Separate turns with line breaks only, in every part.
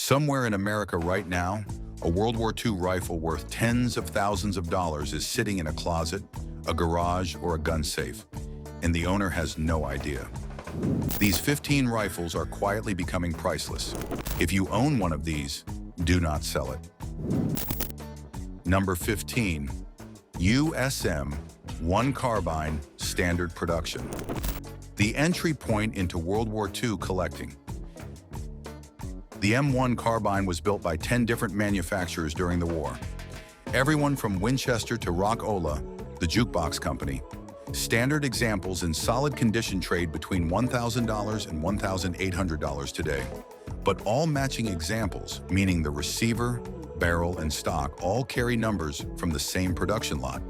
Somewhere in America right now, a World War II rifle worth tens of thousands of dollars is sitting in a closet, a garage, or a gun safe, and the owner has no idea. These 15 rifles are quietly becoming priceless. If you own one of these, do not sell it. Number 15. USM-1 Carbine Standard Production. The entry point into World War II collecting. The M1 Carbine was built by 10 different manufacturers during the war. Everyone from Winchester to Rock-Ola, the jukebox company. Standard examples in solid condition trade between $1,000 and $1,800 today. But all matching examples, meaning the receiver, barrel, and stock, all carry numbers from the same production lot,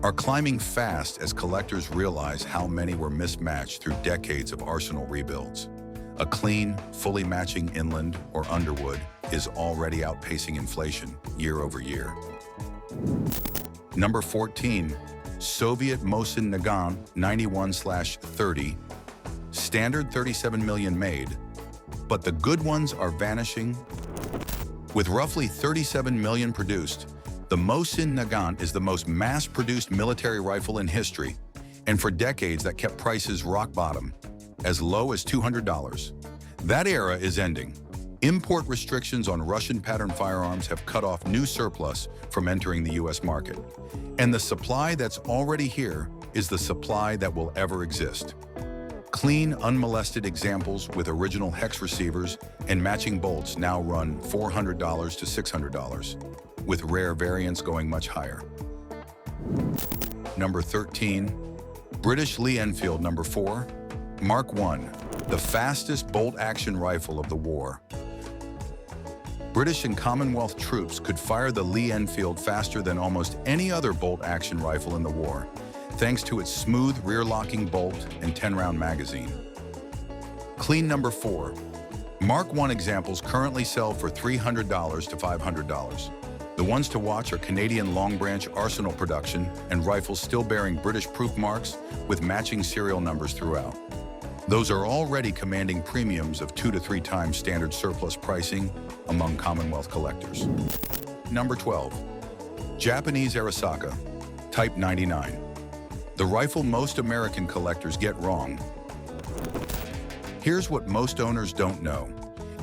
are climbing fast as collectors realize how many were mismatched through decades of arsenal rebuilds. A clean, fully matching Inland or Underwood is already outpacing inflation year over year. Number 14. Soviet Mosin-Nagant 91/30, standard 37 million made, but the good ones are vanishing. With roughly 37 million produced, the Mosin-Nagant is the most mass-produced military rifle in history, and for decades that kept prices rock bottom, as low as $200. That era is ending. Import restrictions on Russian pattern firearms have cut off new surplus from entering the US market. And the supply that's already here is the supply that will ever exist. Clean, unmolested examples with original hex receivers and matching bolts now run $400 to $600, with rare variants going much higher. Number 13. British Lee-Enfield Number 4. Mark I, the fastest bolt-action rifle of the war. British and Commonwealth troops could fire the Lee-Enfield faster than almost any other bolt-action rifle in the war, thanks to its smooth rear-locking bolt and 10-round magazine. Clean Number 4. Mark I examples currently sell for $300 to $500. The ones to watch are Canadian Long Branch Arsenal production and rifles still bearing British proof marks with matching serial numbers throughout. Those are already commanding premiums of 2 to 3 times standard surplus pricing among Commonwealth collectors. Number 12. Japanese Arisaka, Type 99. The rifle most American collectors get wrong. Here's what most owners don't know.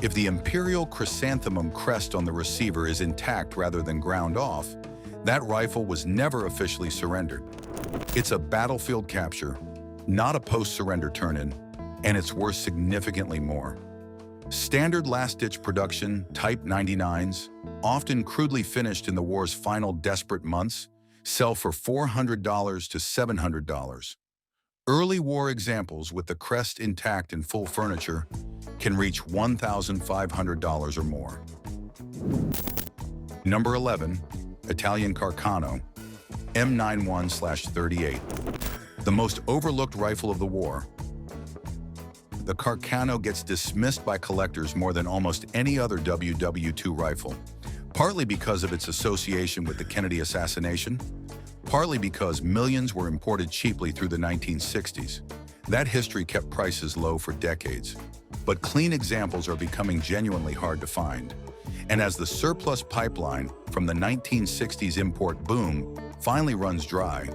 If the Imperial Chrysanthemum crest on the receiver is intact rather than ground off, that rifle was never officially surrendered. It's a battlefield capture, not a post-surrender turn-in, and it's worth significantly more. Standard last-ditch production Type 99s, often crudely finished in the war's final desperate months, sell for $400 to $700. Early war examples with the crest intact and full furniture can reach $1,500 or more. Number 11. Italian Carcano, M91/38. The most overlooked rifle of the war. The Carcano gets dismissed by collectors more than almost any other WW2 rifle, partly because of its association with the Kennedy assassination, partly because millions were imported cheaply through the 1960s. That history kept prices low for decades. But clean examples are becoming genuinely hard to find. And as the surplus pipeline from the 1960s import boom finally runs dry,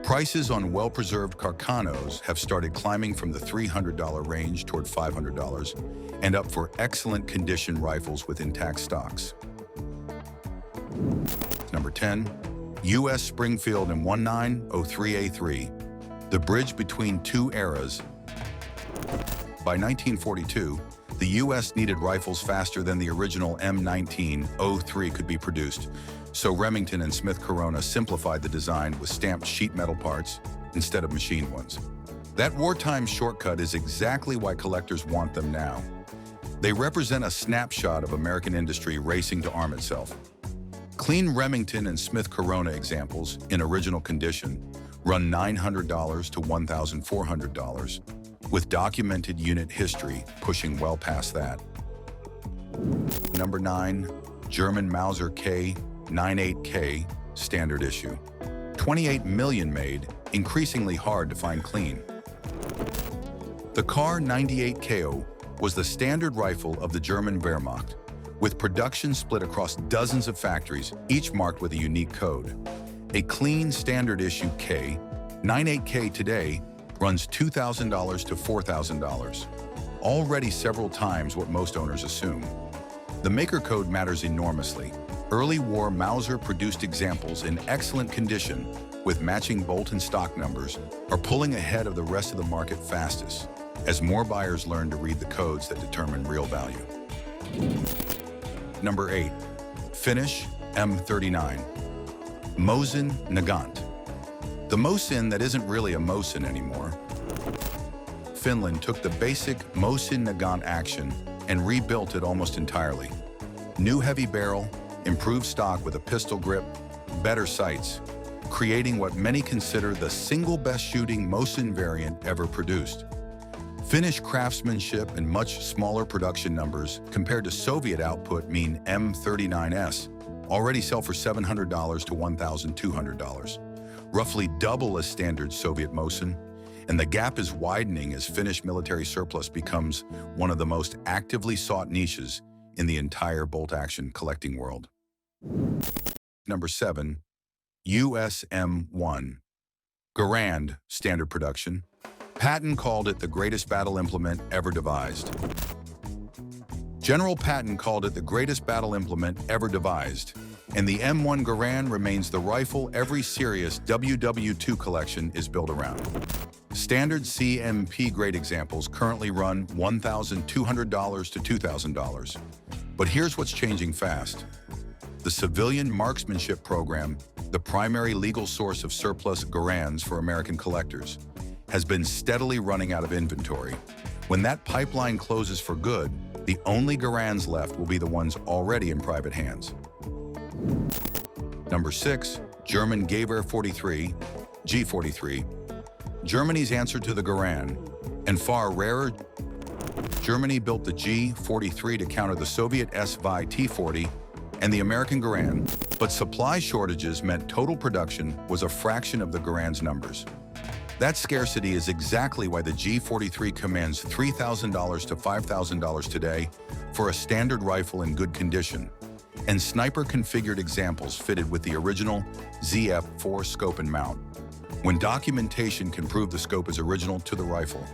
prices on well-preserved Carcanos have started climbing from the $300 range toward $500 and up for excellent condition rifles with intact stocks. Number 10. U.S. Springfield and 1903A3, the bridge between two eras. By 1942, the U.S. needed rifles faster than the original M1903 could be produced, so Remington and Smith Corona simplified the design with stamped sheet metal parts instead of machined ones. That wartime shortcut is exactly why collectors want them now. They represent a snapshot of American industry racing to arm itself. Clean Remington and Smith Corona examples, in original condition, run $900 to $1,400, with documented unit history pushing well past that. Number 9. German Mauser K98K standard issue. 28 million made, increasingly hard to find clean. The Kar 98KO was the standard rifle of the German Wehrmacht, with production split across dozens of factories, each marked with a unique code. A clean standard issue K, 98K today, runs $2,000 to $4,000, already several times what most owners assume. The maker code matters enormously. Early war Mauser produced examples in excellent condition with matching bolt and stock numbers are pulling ahead of the rest of the market fastest, as more buyers learn to read the codes that determine real value. Number 8. Finnish M39. Mosin-Nagant. The Mosin that isn't really a Mosin anymore. Finland took the basic Mosin-Nagant action and rebuilt it almost entirely. New heavy barrel, improved stock with a pistol grip, better sights, creating what many consider the single best shooting Mosin variant ever produced. Finnish craftsmanship and much smaller production numbers compared to Soviet output mean M39S already sell for $700 to $1,200, roughly double a standard Soviet Mosin, and the gap is widening as Finnish military surplus becomes one of the most actively sought niches in the entire bolt-action collecting world. Number 7. USM-1. Garand standard production. Patton called it the greatest battle implement ever devised. General Patton called it the greatest battle implement ever devised, and the M1 Garand remains the rifle every serious WW2 collection is built around. Standard CMP grade examples currently run $1,200 to $2,000. But here's what's changing fast. The civilian marksmanship program, the primary legal source of surplus Garands for American collectors, has been steadily running out of inventory. When that pipeline closes for good, the only Garands left will be the ones already in private hands. Number 6. German Gewehr 43, G43. Germany's answer to the Garand, and far rarer, Germany built the G43 to counter the Soviet SV T40 and the American Garand, but supply shortages meant total production was a fraction of the Garand's numbers. That scarcity is exactly why the G43 commands $3,000 to $5,000 today for a standard rifle in good condition, and sniper-configured examples fitted with the original ZF4 scope and mount, when documentation can prove the scope is original to the rifle,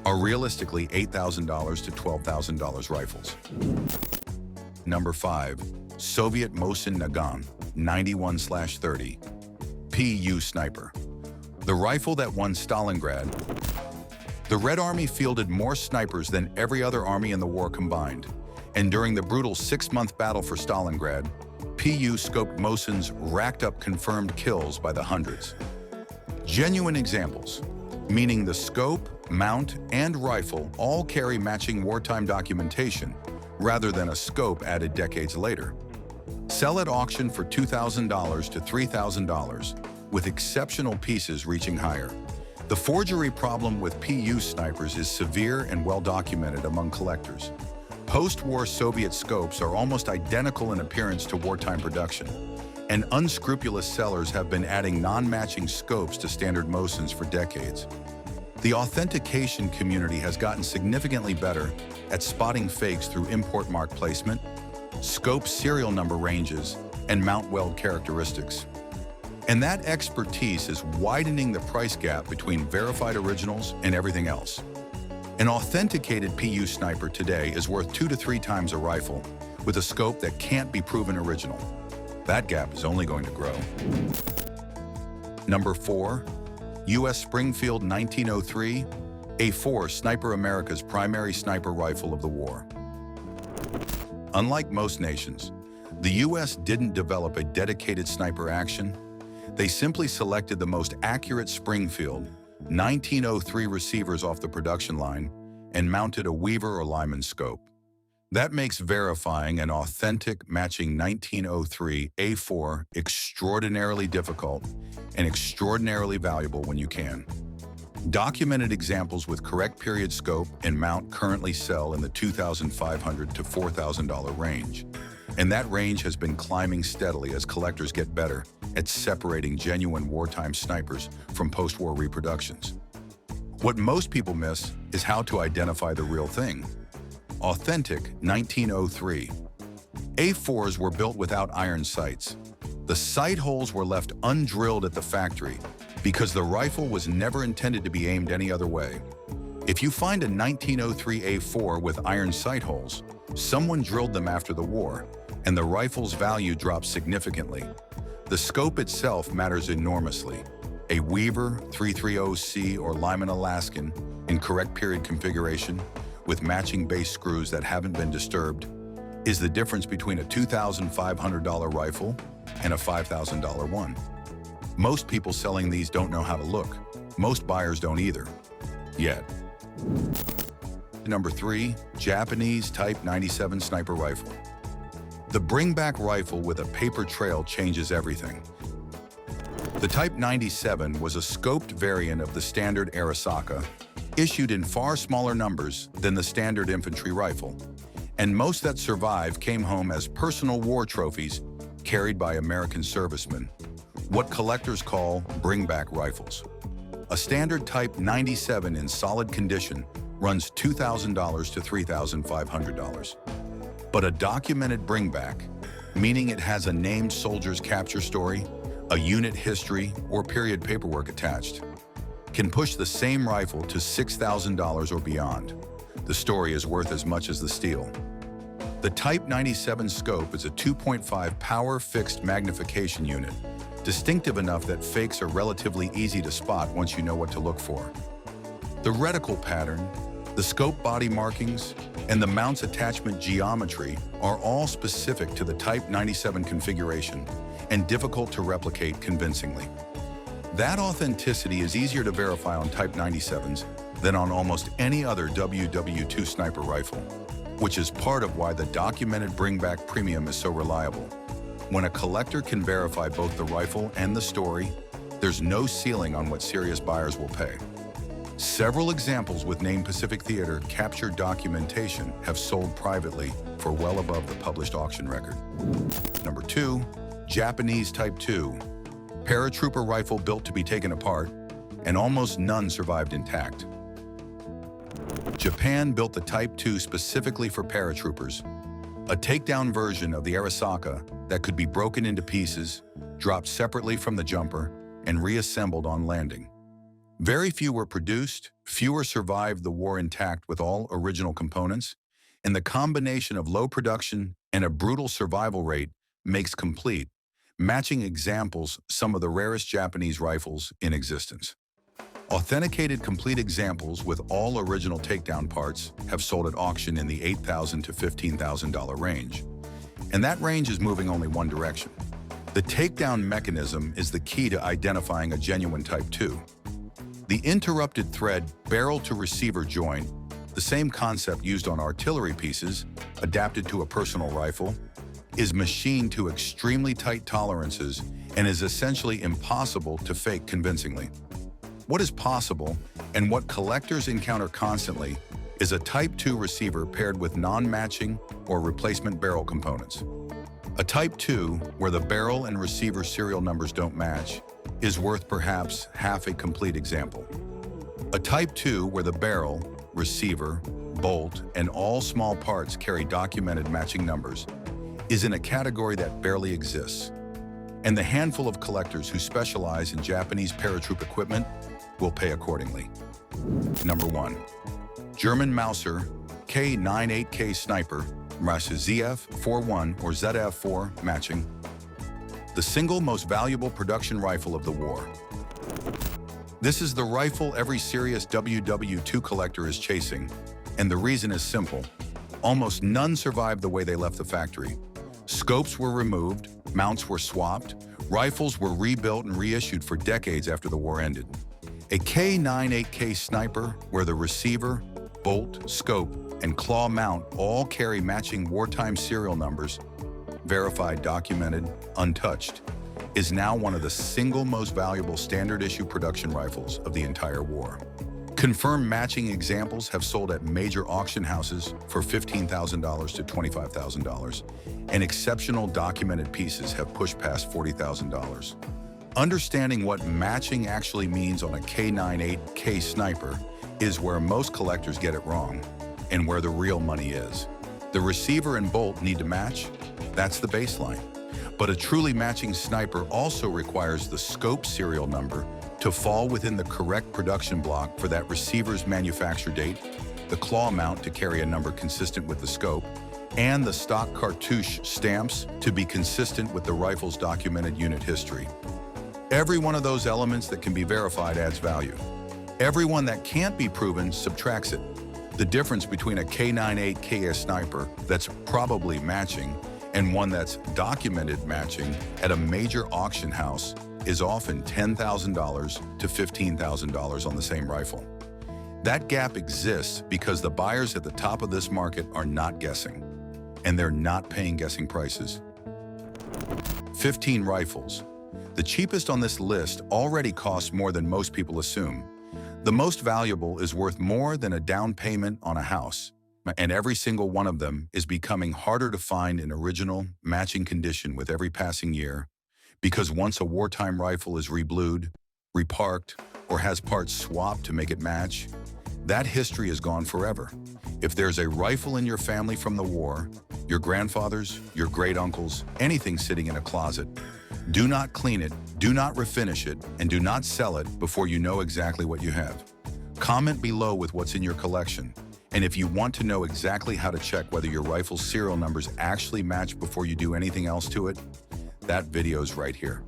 are realistically $8,000 to $12,000 rifles. Number 5. Soviet Mosin-Nagant 91/30 PU Sniper. The rifle that won Stalingrad. The Red Army fielded more snipers than every other army in the war combined, and during the brutal 6-month battle for Stalingrad, PU scoped Mosins racked up confirmed kills by the hundreds. Genuine examples, meaning the scope, mount, and rifle all carry matching wartime documentation, rather than a scope added decades later. Sell at auction for $2,000 to $3,000, with exceptional pieces reaching higher. The forgery problem with PU snipers is severe and well documented among collectors. Post-war Soviet scopes are almost identical in appearance to wartime production, and unscrupulous sellers have been adding non-matching scopes to standard Mosins for decades. The authentication community has gotten significantly better at spotting fakes through import mark placement, scope serial number ranges, and mount weld characteristics. And that expertise is widening the price gap between verified originals and everything else. An authenticated PU sniper today is worth 2 to 3 times a rifle with a scope that can't be proven original. That gap is only going to grow. Number 4. U.S. Springfield 1903 A4 Sniper, America's primary sniper rifle of the war. Unlike most nations, the U.S. didn't develop a dedicated sniper action. They simply selected the most accurate Springfield 1903 receivers off the production line and mounted a Weaver or Lyman scope. That makes verifying an authentic matching 1903 A4 extraordinarily difficult and extraordinarily valuable when you can. Documented examples with correct period scope and mount currently sell in the $2,500 to $4,000 range, and that range has been climbing steadily as collectors get better at separating genuine wartime snipers from post-war reproductions. What most people miss is how to identify the real thing. Authentic 1903. A4s were built without iron sights. The sight holes were left undrilled at the factory because the rifle was never intended to be aimed any other way. If you find a 1903 A4 with iron sight holes, someone drilled them after the war, and the rifle's value drops significantly. The scope itself matters enormously. A Weaver 330C or Lyman Alaskan in correct period configuration with matching base screws that haven't been disturbed is the difference between a $2,500 rifle and a $5,000 one. Most people selling these don't know how to look. Most buyers don't either. Yet. Number 3, Japanese Type 97 sniper rifle. The bring-back rifle with a paper trail changes everything. The Type 97 was a scoped variant of the standard Arisaka, issued in far smaller numbers than the standard infantry rifle, and most that survived came home as personal war trophies carried by American servicemen, what collectors call bring-back rifles. A standard Type 97 in solid condition runs $2,000 to $3,500. But a documented bring-back, meaning it has a named soldier's capture story, a unit history, or period paperwork attached, can push the same rifle to $6,000 or beyond. The story is worth as much as the steel. The Type 97 scope is a 2.5 power fixed magnification unit, distinctive enough that fakes are relatively easy to spot once you know what to look for. The reticle pattern, the scope body markings, and the mount's attachment geometry are all specific to the Type 97 configuration and difficult to replicate convincingly. That authenticity is easier to verify on Type 97s than on almost any other WW2 sniper rifle, which is part of why the documented bring-back premium is so reliable. When a collector can verify both the rifle and the story, there's no ceiling on what serious buyers will pay. Several examples with named Pacific Theater captured documentation have sold privately for well above the published auction record. Number 2, Japanese Type 2. Paratrooper rifle built to be taken apart, and almost none survived intact. Japan built the Type 2 specifically for paratroopers, a takedown version of the Arisaka that could be broken into pieces, dropped separately from the jumper, and reassembled on landing. Very few were produced, fewer survived the war intact with all original components, and the combination of low production and a brutal survival rate makes complete, matching examples some of the rarest Japanese rifles in existence. Authenticated complete examples with all original takedown parts have sold at auction in the $8,000 to $15,000 range, and that range is moving only one direction. The takedown mechanism is the key to identifying a genuine Type 2. The interrupted thread barrel-to-receiver joint, the same concept used on artillery pieces, adapted to a personal rifle, is machined to extremely tight tolerances and is essentially impossible to fake convincingly. What is possible, and what collectors encounter constantly, is a Type 2 receiver paired with non-matching or replacement barrel components. A Type 2, where the barrel and receiver serial numbers don't match, is worth perhaps half a complete example. A Type 2, where the barrel, receiver, bolt, and all small parts carry documented matching numbers, is in a category that barely exists. And the handful of collectors who specialize in Japanese paratroop equipment will pay accordingly. Number 1. German Mauser K98K Sniper, Mauser ZF41 or ZF4 matching. The single most valuable production rifle of the war. This is the rifle every serious WW2 collector is chasing, and the reason is simple. Almost none survived the way they left the factory. Scopes were removed, mounts were swapped, rifles were rebuilt and reissued for decades after the war ended. A K98K Sniper, where the receiver, bolt, scope, and claw mount all carry matching wartime serial numbers, verified, documented, untouched, is now one of the single most valuable standard issue production rifles of the entire war. Confirmed matching examples have sold at major auction houses for $15,000 to $25,000, and exceptional documented pieces have pushed past $40,000. Understanding what matching actually means on a K98K Sniper is where most collectors get it wrong, and where the real money is. The receiver and bolt need to match, That's the baseline. But a truly matching sniper also requires the scope serial number to fall within the correct production block for that receiver's manufacture date, the claw mount to carry a number consistent with the scope, and the stock cartouche stamps to be consistent with the rifle's documented unit history. Every one of those elements that can be verified adds value. Every one that can't be proven subtracts it. The difference between a K98 KS sniper that's probably matching and one that's documented matching at a major auction house is often $10,000 to $15,000 on the same rifle. That gap exists because the buyers at the top of this market are not guessing, and they're not paying guessing prices. 15 rifles. The cheapest on this list already costs more than most people assume. The most valuable is worth more than a down payment on a house, and every single one of them is becoming harder to find in original, matching condition with every passing year, because once a wartime rifle is reblued, reparked, or has parts swapped to make it match, that history is gone forever. If there's a rifle in your family from the war, your grandfather's, your great-uncle's, anything sitting in a closet, do not clean it, do not refinish it, and do not sell it before you know exactly what you have. Comment below with what's in your collection. And if you want to know exactly how to check whether your rifle's serial numbers actually match before you do anything else to it, that video's right here.